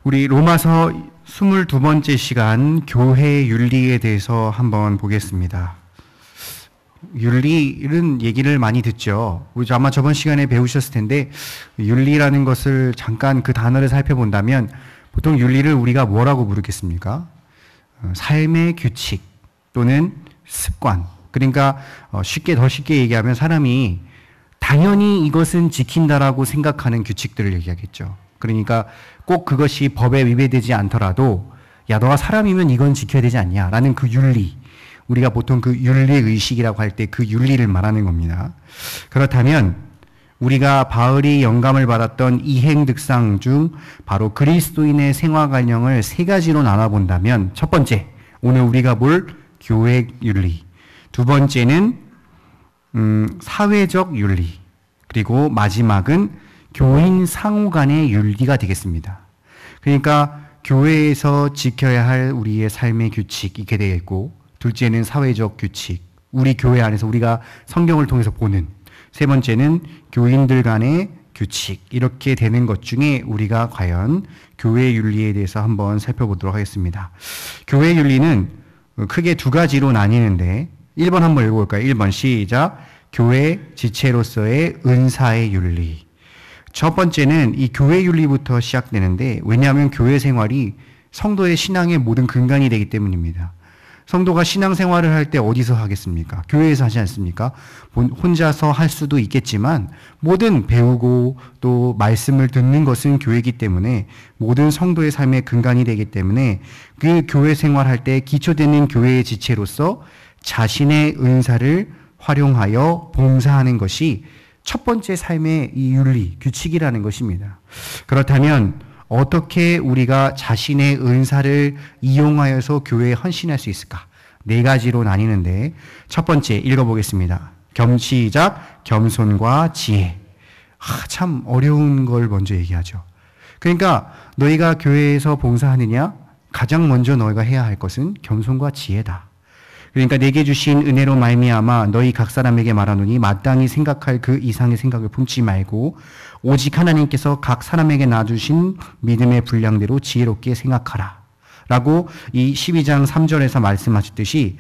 우리 로마서 22번째 시간 교회 윤리에 대해서 한번 보겠습니다. 윤리는 얘기를 많이 듣죠. 우리 아마 저번 시간에 배우셨을 텐데 윤리라는 것을 잠깐 그 단어를 살펴본다면 보통 윤리를 우리가 뭐라고 부르겠습니까? 삶의 규칙 또는 습관. 그러니까 더 쉽게 얘기하면 사람이 당연히 이것은 지킨다라고 생각하는 규칙들을 얘기하겠죠. 그러니까 꼭 그것이 법에 위배되지 않더라도 야 너가 사람이면 이건 지켜야 되지 않냐라는 그 윤리, 우리가 보통 그 윤리의식이라고 할 때 그 윤리를 말하는 겁니다. 그렇다면 우리가 바울이 영감을 받았던 이행득상 중 바로 그리스도인의 생활관령을 세 가지로 나눠본다면 첫 번째, 오늘 우리가 볼 교회 윤리, 두 번째는 사회적 윤리, 그리고 마지막은 교인 상호 간의 윤리가 되겠습니다. 그러니까 교회에서 지켜야 할 우리의 삶의 규칙 이렇게 되겠고, 둘째는 사회적 규칙, 우리 교회 안에서 우리가 성경을 통해서 보는, 세 번째는 교인들 간의 규칙, 이렇게 되는 것 중에 우리가 과연 교회 윤리에 대해서 한번 살펴보도록 하겠습니다. 교회 윤리는 크게 두 가지로 나뉘는데 1번 한번 읽어볼까요? 1번 시작. 교회 지체로서의 은사의 윤리. 첫 번째는 이 교회 윤리부터 시작되는데, 왜냐하면 교회 생활이 성도의 신앙의 모든 근간이 되기 때문입니다. 성도가 신앙생활을 할 때 어디서 하겠습니까? 교회에서 하지 않습니까? 혼자서 할 수도 있겠지만 모든 배우고 또 말씀을 듣는 것은 교회이기 때문에 모든 성도의 삶의 근간이 되기 때문에 그 교회 생활할 때 기초되는 교회의 지체로서 자신의 은사를 활용하여 봉사하는 것이 첫 번째 삶의 이 윤리, 규칙이라는 것입니다. 그렇다면 어떻게 우리가 자신의 은사를 이용하여서 교회에 헌신할 수 있을까? 네 가지로 나뉘는데 첫 번째 읽어보겠습니다. 시작. 겸손과 지혜. 참 어려운 걸 먼저 얘기하죠. 그러니까 너희가 교회에서 봉사하느냐? 가장 먼저 너희가 해야 할 것은 겸손과 지혜다. 그러니까 내게 주신 은혜로 말미암아 너희 각 사람에게 말하노니 마땅히 생각할 그 이상의 생각을 품지 말고 오직 하나님께서 각 사람에게 놔주신 믿음의 분량대로 지혜롭게 생각하라 라고 이 12장 3절에서 말씀하셨듯이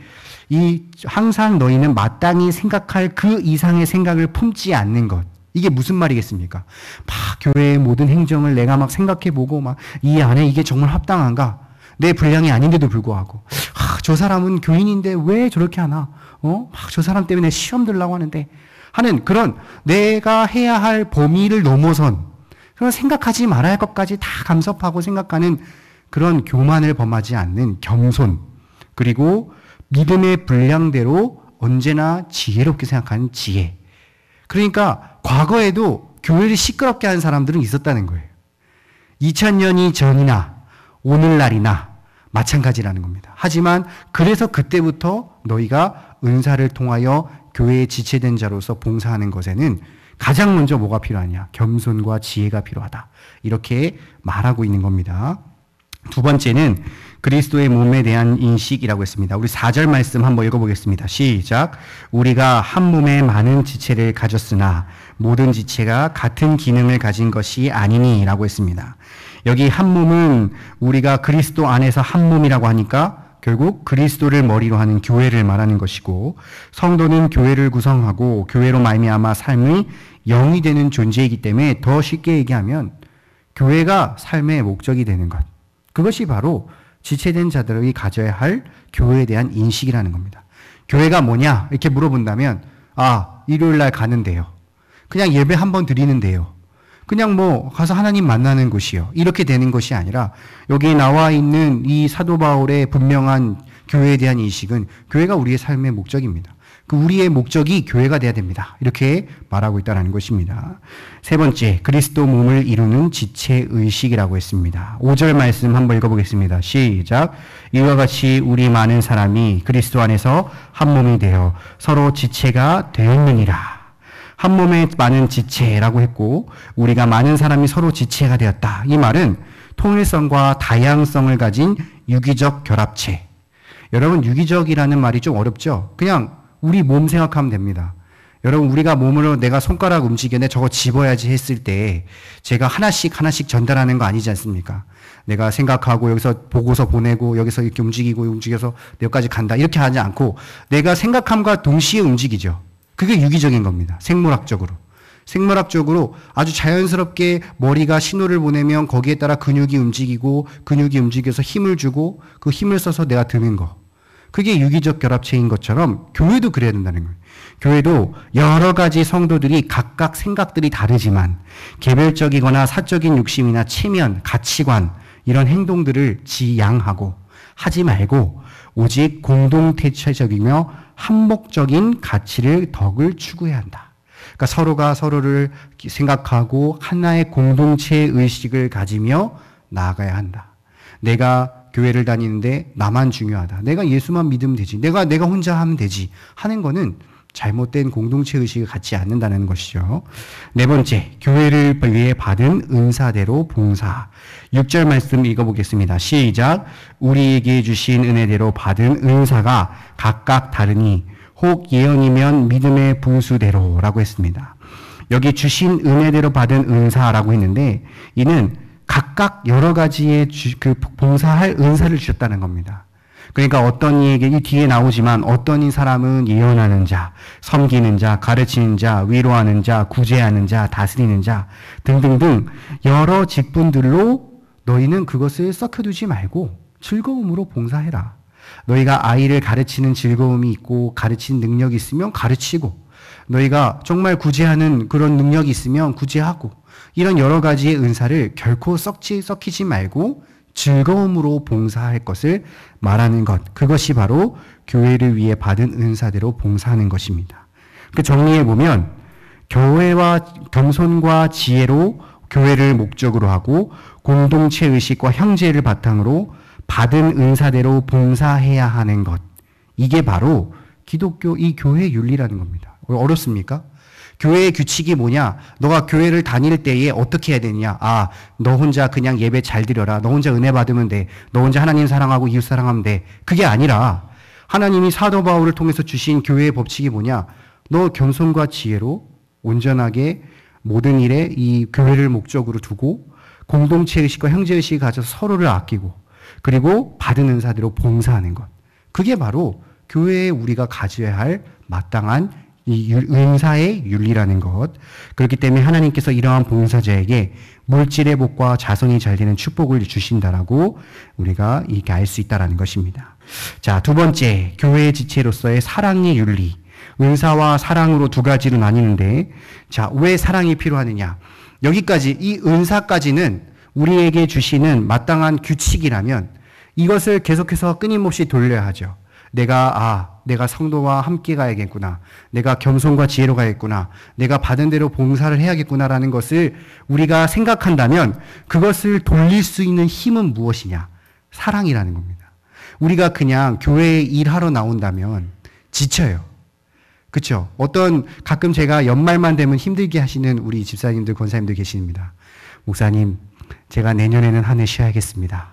항상 너희는 마땅히 생각할 그 이상의 생각을 품지 않는 것, 이게 무슨 말이겠습니까? 막 교회의 모든 행정을 내가 막 생각해보고 막 이 안에 이게 정말 합당한가? 내 분량이 아닌데도 불구하고 저 사람은 교인인데 왜 저렇게 하나? 막 저 사람 때문에 시험 들라고 하는데 하는 그런 내가 해야 할 범위를 넘어선 그런 생각하지 말아야 할 것까지 다 감섭하고 생각하는 그런 교만을 범하지 않는 겸손, 그리고 믿음의 분량대로 언제나 지혜롭게 생각하는 지혜. 그러니까 과거에도 교회를 시끄럽게 하는 사람들은 있었다는 거예요. 2000년이 전이나 오늘날이나 마찬가지라는 겁니다. 하지만 그래서 그때부터 너희가 은사를 통하여 교회에 지체된 자로서 봉사하는 것에는 가장 먼저 뭐가 필요하냐? 겸손과 지혜가 필요하다. 이렇게 말하고 있는 겁니다. 두 번째는 그리스도의 몸에 대한 인식이라고 했습니다. 우리 4절 말씀 한번 읽어보겠습니다. 시작. 우리가 한 몸에 많은 지체를 가졌으나 모든 지체가 같은 기능을 가진 것이 아니니 라고 했습니다. 여기 한 몸은 우리가 그리스도 안에서 한 몸이라고 하니까 결국 그리스도를 머리로 하는 교회를 말하는 것이고, 성도는 교회를 구성하고 교회로 말미암아 삶의 영이 되는 존재이기 때문에 더 쉽게 얘기하면 교회가 삶의 목적이 되는 것, 그것이 바로 지체된 자들이 가져야 할 교회에 대한 인식이라는 겁니다. 교회가 뭐냐? 이렇게 물어본다면 일요일 날 가는데요. 그냥 예배 한번 드리는데요. 그냥 가서 하나님 만나는 곳이요. 이렇게 되는 것이 아니라 여기 나와 있는 이 사도 바울의 분명한 교회에 대한 인식은 교회가 우리의 삶의 목적입니다. 그 우리의 목적이 교회가 돼야 됩니다. 이렇게 말하고 있다는 것입니다. 세 번째, 그리스도 몸을 이루는 지체의식이라고 했습니다. 5절 말씀 한번 읽어보겠습니다. 시작. 이와 같이 우리 많은 사람이 그리스도 안에서 한 몸이 되어 서로 지체가 되었느니라. 한 몸에 많은 지체라고 했고, 우리가 많은 사람이 서로 지체가 되었다. 이 말은 통일성과 다양성을 가진 유기적 결합체. 여러분, 유기적이라는 말이 좀 어렵죠? 그냥 우리 몸 생각하면 됩니다. 여러분, 우리가 몸으로 내가 손가락 움직이는데 저거 집어야지 했을 때 제가 하나씩 전달하는 거 아니지 않습니까? 내가 생각하고 여기서 보고서 보내고 여기서 이렇게 움직이고 움직여서 여기까지 간다. 이렇게 하지 않고 내가 생각함과 동시에 움직이죠. 그게 유기적인 겁니다. 생물학적으로. 생물학적으로 아주 자연스럽게 머리가 신호를 보내면 거기에 따라 근육이 움직이고 근육이 움직여서 힘을 주고 그 힘을 써서 내가 드는 거. 그게 유기적 결합체인 것처럼 교회도 그래야 된다는 거예요. 교회도 여러 가지 성도들이 각각 생각들이 다르지만 개별적이거나 사적인 욕심이나 체면, 가치관 이런 행동들을 지양하고 하지 말고 오직 공동체적이며 한목적인 가치를 덕을 추구해야 한다. 그러니까 서로가 서로를 생각하고 하나의 공동체 의식을 가지며 나아가야 한다. 내가 교회를 다니는데 나만 중요하다. 내가 예수만 믿으면 되지. 내가 혼자 하면 되지. 하는 거는 잘못된 공동체 의식을 갖지 않는다는 것이죠. 네 번째, 교회를 위해 받은 은사대로 봉사. 6절 말씀 읽어보겠습니다. 시작. 우리에게 주신 은혜대로 받은 은사가 각각 다르니 혹 예언이면 믿음의 분수대로 라고 했습니다. 여기 주신 은혜대로 받은 은사라고 했는데 이는 각각 여러 가지의 그 봉사할 은사를 주셨다는 겁니다. 그러니까 어떤 이에게 이 뒤에 나오지만 어떤 이 사람은 예언하는 자, 섬기는 자, 가르치는 자, 위로하는 자, 구제하는 자, 다스리는 자 등등등 여러 직분들로 너희는 그것을 썩혀두지 말고 즐거움으로 봉사해라. 너희가 아이를 가르치는 즐거움이 있고 가르치는 능력이 있으면 가르치고 너희가 정말 구제하는 그런 능력이 있으면 구제하고 이런 여러 가지의 은사를 결코 썩히지 말고 즐거움으로 봉사할 것을 말하는 것. 그것이 바로 교회를 위해 받은 은사대로 봉사하는 것입니다. 그 정리해 보면 교회와 겸손과 지혜로 교회를 목적으로 하고 공동체 의식과 형제를 바탕으로 받은 은사대로 봉사해야 하는 것. 이게 바로 기독교 이 교회 윤리라는 겁니다. 어렵습니까? 교회의 규칙이 뭐냐? 너가 교회를 다닐 때에 어떻게 해야 되느냐? 아, 너 혼자 그냥 예배 잘 드려라. 너 혼자 은혜 받으면 돼. 너 혼자 하나님 사랑하고 이웃 사랑하면 돼. 그게 아니라 하나님이 사도 바울을 통해서 주신 교회의 법칙이 뭐냐? 너 겸손과 지혜로 온전하게 모든 일에 이 교회를 목적으로 두고 공동체 의식과 형제 의식을 가져서 서로를 아끼고 그리고 받은 은사대로 봉사하는 것. 그게 바로 교회에 우리가 가져야 할 마땅한 이 은사의 윤리라는 것. 그렇기 때문에 하나님께서 이러한 봉사자에게 물질의 복과 자손이 잘 되는 축복을 주신다라고 우리가 이렇게 알 수 있다라는 것입니다. 자, 두 번째, 교회의 지체로서의 사랑의 윤리. 은사와 사랑으로 두 가지로 나뉘는데, 자, 왜 사랑이 필요하느냐? 여기까지, 이 은사까지는 우리에게 주시는 마땅한 규칙이라면 이것을 계속해서 끊임없이 돌려야 하죠. 내가 성도와 함께 가야겠구나. 내가 겸손과 지혜로 가야겠구나. 내가 받은 대로 봉사를 해야겠구나라는 것을 우리가 생각한다면 그것을 돌릴 수 있는 힘은 무엇이냐? 사랑이라는 겁니다. 우리가 그냥 교회에 일하러 나온다면 지쳐요. 그렇죠? 가끔 제가 연말만 되면 힘들게 하시는 우리 집사님들, 권사님들 계십니다. 목사님, 제가 내년에는 한 해 쉬어야겠습니다.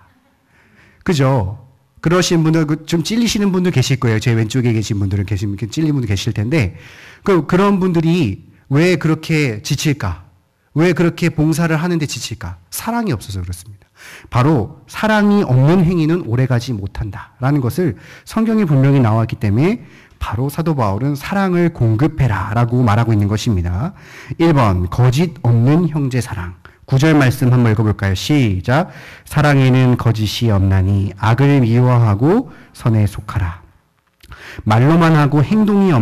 그죠? 그러신 분들, 좀 찔리시는 분들 계실 거예요. 제 왼쪽에 계신 분들은 찔린 분들 계실 텐데, 그런 분들이 왜 그렇게 지칠까? 왜 그렇게 봉사를 하는데 지칠까? 사랑이 없어서 그렇습니다. 바로 사랑이 없는 행위는 오래가지 못한다라는 것을 성경에 분명히 나왔기 때문에 바로 사도 바울은 사랑을 공급해라 라고 말하고 있는 것입니다. 1번, 거짓 없는 형제 사랑. 9절 말씀 한번 읽어볼까요? 시작. 사랑에는 거짓이 없나니 악을 미워하고 선에 속하라. 말로만 하고 행동이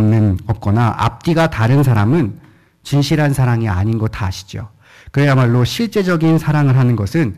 없거나 앞뒤가 다른 사람은 진실한 사랑이 아닌 거 다 아시죠? 그야말로 실제적인 사랑을 하는 것은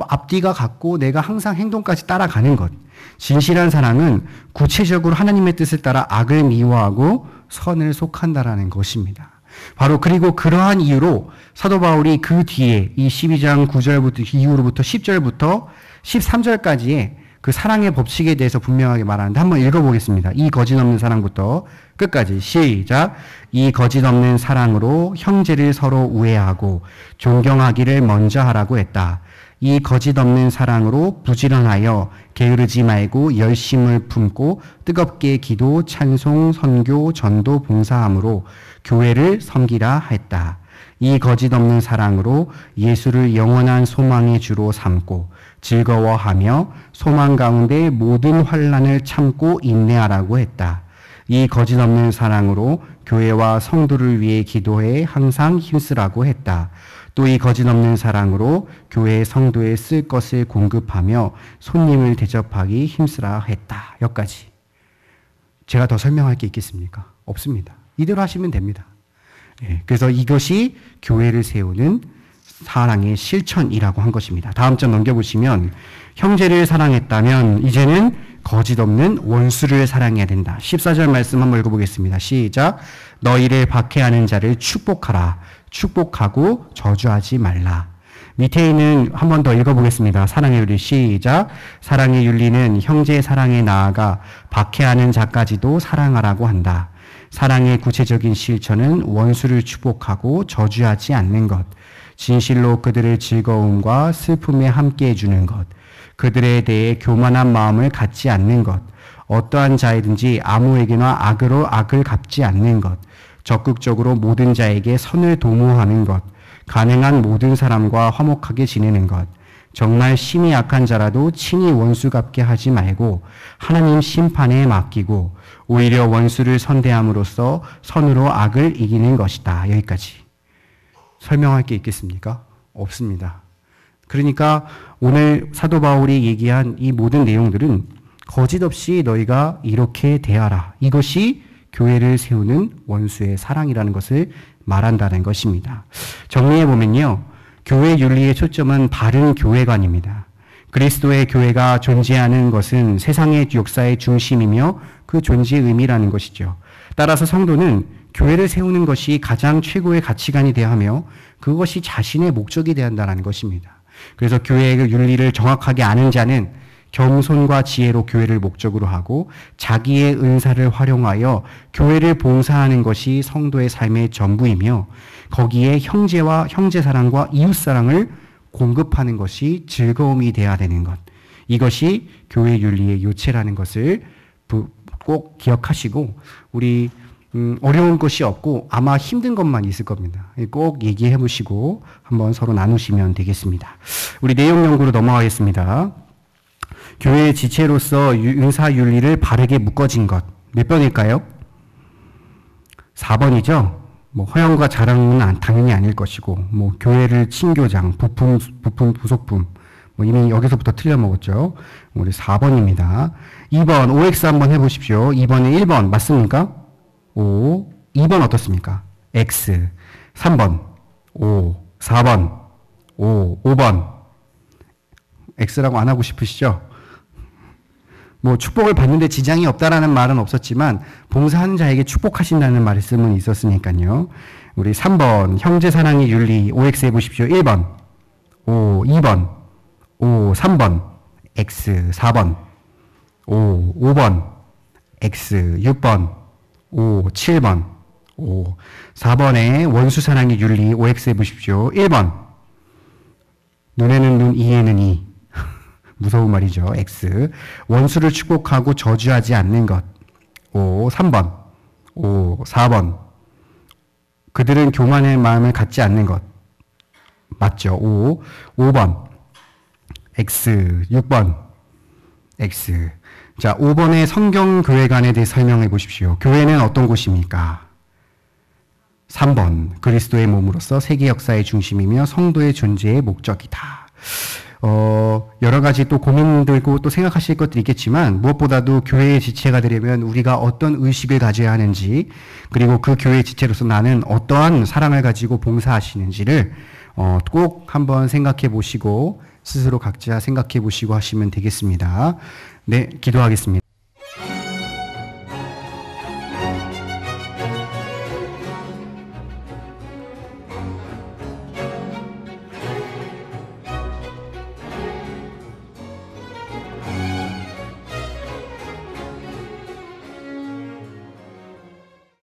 앞뒤가 같고 내가 항상 행동까지 따라가는 것. 진실한 사랑은 구체적으로 하나님의 뜻을 따라 악을 미워하고 선을 속한다라는 것입니다. 바로 그리고 그러한 이유로 사도 바울이 그 뒤에 이 12장 9절부터 이후로부터 10절부터 13절까지의 그 사랑의 법칙에 대해서 분명하게 말하는데 한번 읽어보겠습니다. 이 거짓 없는 사랑부터 끝까지 시작. 이 거짓 없는 사랑으로 형제를 서로 우애하고 존경하기를 먼저 하라고 했다. 이 거짓 없는 사랑으로 부지런하여 게으르지 말고 열심을 품고 뜨겁게 기도, 찬송, 선교, 전도, 봉사함으로 교회를 섬기라 했다. 이 거짓 없는 사랑으로 예수를 영원한 소망의 주로 삼고 즐거워하며 소망 가운데 모든 환난을 참고 인내하라고 했다. 이 거짓 없는 사랑으로 교회와 성도를 위해 기도해 항상 힘쓰라고 했다. 또 이 거짓 없는 사랑으로 교회 성도에 쓸 것을 공급하며 손님을 대접하기 힘쓰라 했다. 여기까지. 제가 더 설명할 게 있겠습니까? 없습니다. 이대로 하시면 됩니다. 그래서 이것이 교회를 세우는 사랑의 실천이라고 한 것입니다. 다음 점 넘겨보시면 형제를 사랑했다면 이제는 거짓 없는 원수를 사랑해야 된다. 14절 말씀 한번 읽어보겠습니다. 시작. 너희를 박해하는 자를 축복하라. 축복하고 저주하지 말라. 밑에 있는 한 번 더 읽어보겠습니다. 사랑의 윤리 시작. 사랑의 윤리는 형제 사랑에 나아가 박해하는 자까지도 사랑하라고 한다. 사랑의 구체적인 실천은 원수를 축복하고 저주하지 않는 것, 진실로 그들의 즐거움과 슬픔에 함께 해주는 것, 그들에 대해 교만한 마음을 갖지 않는 것, 어떠한 자이든지 아무에게나 악으로 악을 갚지 않는 것, 적극적으로 모든 자에게 선을 도모하는 것, 가능한 모든 사람과 화목하게 지내는 것, 정말 심히 약한 자라도 친히 원수 갚게 하지 말고 하나님 심판에 맡기고 오히려 원수를 선대함으로써 선으로 악을 이기는 것이다. 여기까지. 설명할 게 있겠습니까? 없습니다. 그러니까 오늘 사도 바울이 얘기한 이 모든 내용들은 거짓 없이 너희가 이렇게 대하라. 이것이 교회를 세우는 원수의 사랑이라는 것을 말한다는 것입니다. 정리해 보면요. 교회 윤리의 초점은 바른 교회관입니다. 그리스도의 교회가 존재하는 것은 세상의 역사의 중심이며 그 존재의 의미라는 것이죠. 따라서 성도는 교회를 세우는 것이 가장 최고의 가치관이 되어야 하며 그것이 자신의 목적이 되어야 한다는 것입니다. 그래서 교회의 윤리를 정확하게 아는 자는 겸손과 지혜로 교회를 목적으로 하고 자기의 은사를 활용하여 교회를 봉사하는 것이 성도의 삶의 전부이며 거기에 형제 사랑과 이웃 사랑을 공급하는 것이 즐거움이 되어야 되는 것. 이것이 교회 윤리의 요체라는 것을 꼭 기억하시고 우리 어려운 것이 없고 아마 힘든 것만 있을 겁니다. 꼭 얘기해 보시고 한번 서로 나누시면 되겠습니다. 우리 내용 연구로 넘어가겠습니다. 교회의 지체로서 은사 윤리를 바르게 묶어진 것. 몇 번일까요? 4번이죠. 허영과 자랑은 당연히 아닐 것이고, 교회를 친교장, 부품, 부속품. 이미 여기서부터 틀려먹었죠. 우리 4번입니다. 2번, OX 한번 해보십시오. 2번에 1번, 맞습니까? O. 2번 어떻습니까? X. 3번, O. 4번, O. 5번. X라고 안 하고 싶으시죠? 축복을 받는데 지장이 없다라는 말은 없었지만 봉사하는 자에게 축복하신다는 말씀은 있었으니까요. 우리 3번 형제 사랑의 윤리 OX 해보십시오. 1번 O 2번 O 3번 X 4번 O 5번 X 6번 O 7번 O 4번에 원수 사랑의 윤리 OX 해보십시오. 1번 눈에는 눈 이에는 이 무서운 말이죠. X. 원수를 축복하고 저주하지 않는 것. O. 3번. O. 4번. 그들은 교만의 마음을 갖지 않는 것. 맞죠. O. 5번. X. 6번. X. 자, 5번의 성경교회관에 대해 설명해 보십시오. 교회는 어떤 곳입니까? 3번. 그리스도의 몸으로서 세계 역사의 중심이며 성도의 존재의 목적이다. 여러 가지 또 고민들고 또 생각하실 것들이 있겠지만 무엇보다도 교회의 지체가 되려면 우리가 어떤 의식을 가져야 하는지 그리고 그 교회의 지체로서 나는 어떠한 사랑을 가지고 봉사하시는지를 꼭 한번 생각해 보시고 스스로 각자 생각해 보시고 하시면 되겠습니다. 네, 기도하겠습니다.